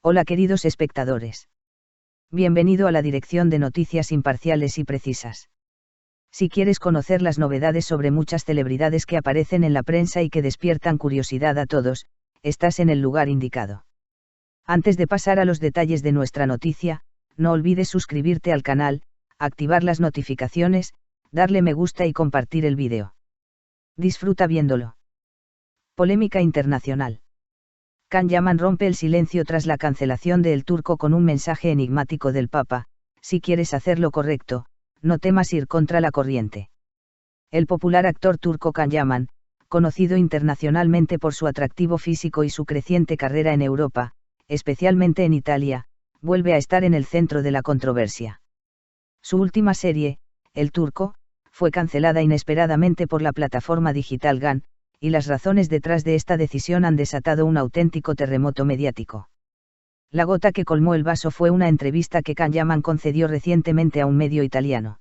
Hola queridos espectadores. Bienvenido a la dirección de noticias imparciales y precisas. Si quieres conocer las novedades sobre muchas celebridades que aparecen en la prensa y que despiertan curiosidad a todos, estás en el lugar indicado. Antes de pasar a los detalles de nuestra noticia, no olvides suscribirte al canal, activar las notificaciones, darle me gusta y compartir el vídeo. Disfruta viéndolo. Polémica internacional. Can Yaman rompe el silencio tras la cancelación de El Turco con un mensaje enigmático del Papa: si quieres hacer lo correcto, no temas ir contra la corriente. El popular actor turco Can Yaman, conocido internacionalmente por su atractivo físico y su creciente carrera en Europa, especialmente en Italia, vuelve a estar en el centro de la controversia. Su última serie, El Turco, fue cancelada inesperadamente por la plataforma digital GAN, y las razones detrás de esta decisión han desatado un auténtico terremoto mediático. La gota que colmó el vaso fue una entrevista que Can Yaman concedió recientemente a un medio italiano.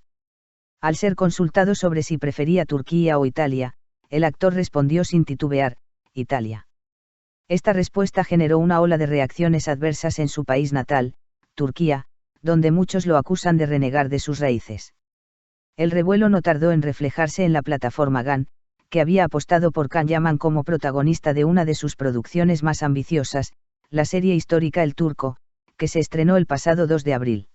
Al ser consultado sobre si prefería Turquía o Italia, el actor respondió sin titubear: Italia. Esta respuesta generó una ola de reacciones adversas en su país natal, Turquía, donde muchos lo acusan de renegar de sus raíces. El revuelo no tardó en reflejarse en la plataforma GAN, que había apostado por Can Yaman como protagonista de una de sus producciones más ambiciosas, la serie histórica El Turco, que se estrenó el pasado 2 de abril.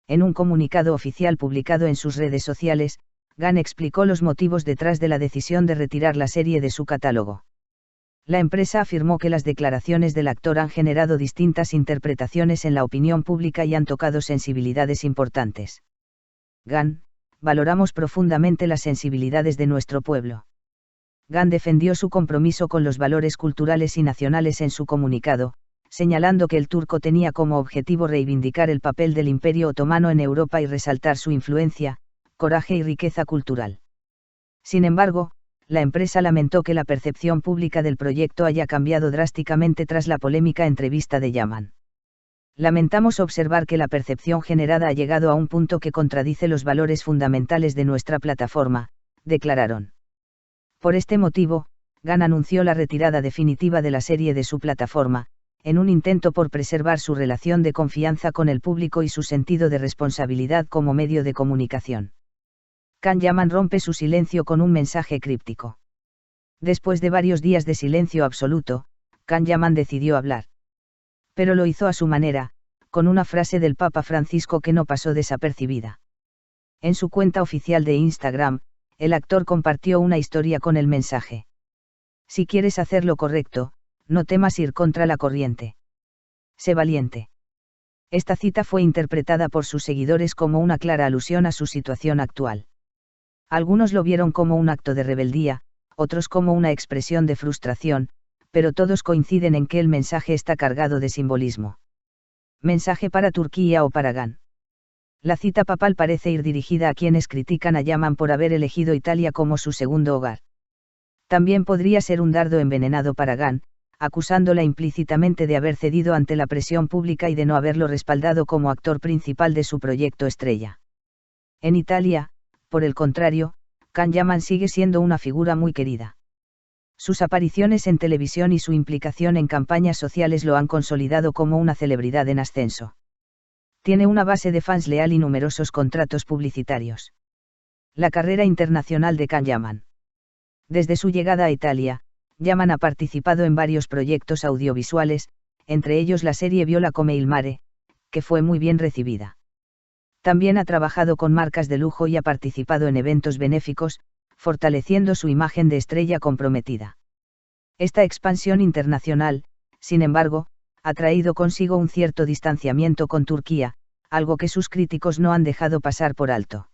En un comunicado oficial publicado en sus redes sociales, GAN explicó los motivos detrás de la decisión de retirar la serie de su catálogo. La empresa afirmó que las declaraciones del actor han generado distintas interpretaciones en la opinión pública y han tocado sensibilidades importantes. GAN: valoramos profundamente las sensibilidades de nuestro pueblo. GAN defendió su compromiso con los valores culturales y nacionales en su comunicado, señalando que El Turco tenía como objetivo reivindicar el papel del Imperio Otomano en Europa y resaltar su influencia, coraje y riqueza cultural. Sin embargo, la empresa lamentó que la percepción pública del proyecto haya cambiado drásticamente tras la polémica entrevista de Yaman. Lamentamos observar que la percepción generada ha llegado a un punto que contradice los valores fundamentales de nuestra plataforma, declararon. Por este motivo, GAN anunció la retirada definitiva de la serie de su plataforma, en un intento por preservar su relación de confianza con el público y su sentido de responsabilidad como medio de comunicación. Can Yaman rompe su silencio con un mensaje críptico. Después de varios días de silencio absoluto, Can Yaman decidió hablar. Pero lo hizo a su manera, con una frase del Papa Francisco que no pasó desapercibida. En su cuenta oficial de Instagram, el actor compartió una historia con el mensaje: si quieres hacer lo correcto, no temas ir contra la corriente. Sé valiente. Esta cita fue interpretada por sus seguidores como una clara alusión a su situación actual. Algunos lo vieron como un acto de rebeldía, otros como una expresión de frustración, pero todos coinciden en que el mensaje está cargado de simbolismo. Mensaje para Turquía o para GAN. La cita papal parece ir dirigida a quienes critican a Yaman por haber elegido Italia como su segundo hogar. También podría ser un dardo envenenado para GAN, acusándola implícitamente de haber cedido ante la presión pública y de no haberlo respaldado como actor principal de su proyecto estrella. En Italia, por el contrario, Can Yaman sigue siendo una figura muy querida. Sus apariciones en televisión y su implicación en campañas sociales lo han consolidado como una celebridad en ascenso. Tiene una base de fans leal y numerosos contratos publicitarios. La carrera internacional de Can Yaman. Desde su llegada a Italia, Yaman ha participado en varios proyectos audiovisuales, entre ellos la serie Viola come il mare, que fue muy bien recibida. También ha trabajado con marcas de lujo y ha participado en eventos benéficos, fortaleciendo su imagen de estrella comprometida. Esta expansión internacional, sin embargo, ha traído consigo un cierto distanciamiento con Turquía, algo que sus críticos no han dejado pasar por alto.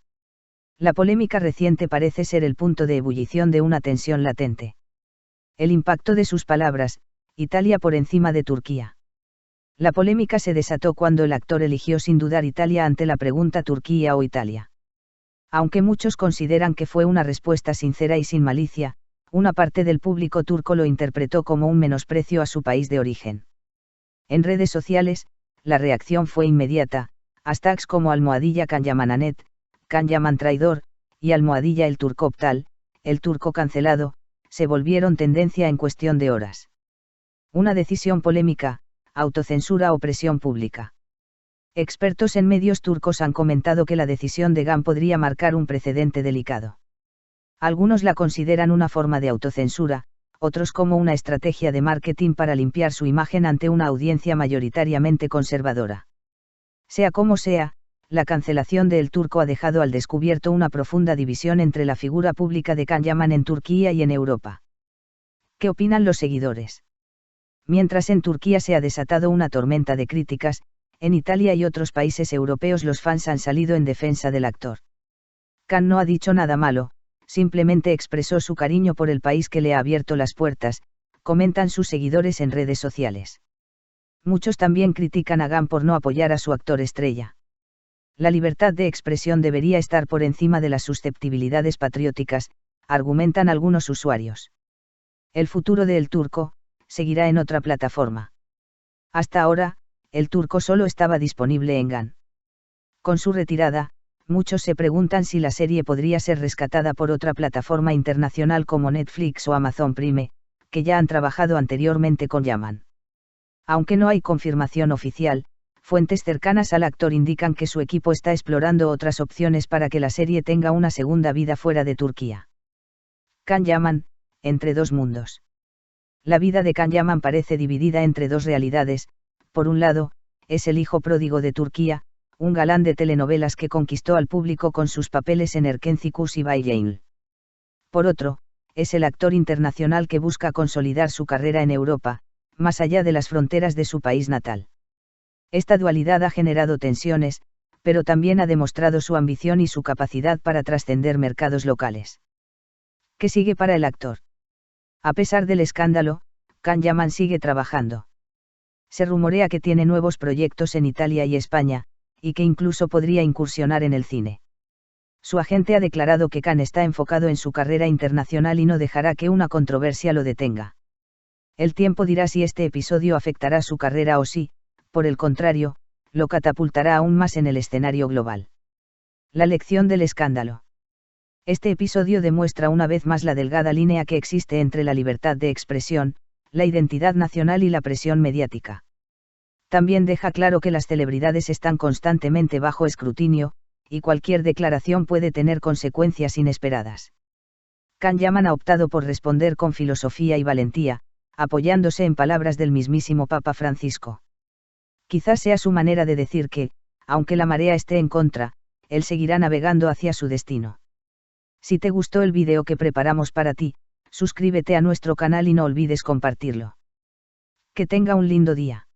La polémica reciente parece ser el punto de ebullición de una tensión latente. El impacto de sus palabras: Italia por encima de Turquía. La polémica se desató cuando el actor eligió sin dudar Italia ante la pregunta Turquía o Italia. Aunque muchos consideran que fue una respuesta sincera y sin malicia, una parte del público turco lo interpretó como un menosprecio a su país de origen. En redes sociales, la reacción fue inmediata: hashtags como #Can Yamananet, Can Yaman traidor, y #El Turco optal, El Turco cancelado, se volvieron tendencia en cuestión de horas. Una decisión polémica, autocensura o presión pública. Expertos en medios turcos han comentado que la decisión de Gan podría marcar un precedente delicado. Algunos la consideran una forma de autocensura, otros como una estrategia de marketing para limpiar su imagen ante una audiencia mayoritariamente conservadora. Sea como sea, la cancelación de El Turco ha dejado al descubierto una profunda división entre la figura pública de Can Yaman en Turquía y en Europa. ¿Qué opinan los seguidores? Mientras en Turquía se ha desatado una tormenta de críticas, en Italia y otros países europeos los fans han salido en defensa del actor. Can no ha dicho nada malo, simplemente expresó su cariño por el país que le ha abierto las puertas, comentan sus seguidores en redes sociales. Muchos también critican a Gan por no apoyar a su actor estrella. La libertad de expresión debería estar por encima de las susceptibilidades patrióticas, argumentan algunos usuarios. El futuro de El Turco seguirá en otra plataforma. Hasta ahora, El Turco solo estaba disponible en Gan. Con su retirada, muchos se preguntan si la serie podría ser rescatada por otra plataforma internacional como Netflix o Amazon Prime, que ya han trabajado anteriormente con Yaman. Aunque no hay confirmación oficial, fuentes cercanas al actor indican que su equipo está explorando otras opciones para que la serie tenga una segunda vida fuera de Turquía. Can Yaman, entre dos mundos. La vida de Can Yaman parece dividida entre dos realidades. Por un lado, es el hijo pródigo de Turquía, un galán de telenovelas que conquistó al público con sus papeles en Erkenci y Bay Jail. Por otro, es el actor internacional que busca consolidar su carrera en Europa, más allá de las fronteras de su país natal. Esta dualidad ha generado tensiones, pero también ha demostrado su ambición y su capacidad para trascender mercados locales. ¿Qué sigue para el actor? A pesar del escándalo, Can Yaman sigue trabajando. Se rumorea que tiene nuevos proyectos en Italia y España, y que incluso podría incursionar en el cine. Su agente ha declarado que Can está enfocado en su carrera internacional y no dejará que una controversia lo detenga. El tiempo dirá si este episodio afectará su carrera o si, por el contrario, lo catapultará aún más en el escenario global. La lección del escándalo. Este episodio demuestra una vez más la delgada línea que existe entre la libertad de expresión, la identidad nacional y la presión mediática. También deja claro que las celebridades están constantemente bajo escrutinio, y cualquier declaración puede tener consecuencias inesperadas. Can Yaman ha optado por responder con filosofía y valentía, apoyándose en palabras del mismísimo Papa Francisco. Quizás sea su manera de decir que, aunque la marea esté en contra, él seguirá navegando hacia su destino. Si te gustó el vídeo que preparamos para ti, suscríbete a nuestro canal y no olvides compartirlo. Que tenga un lindo día.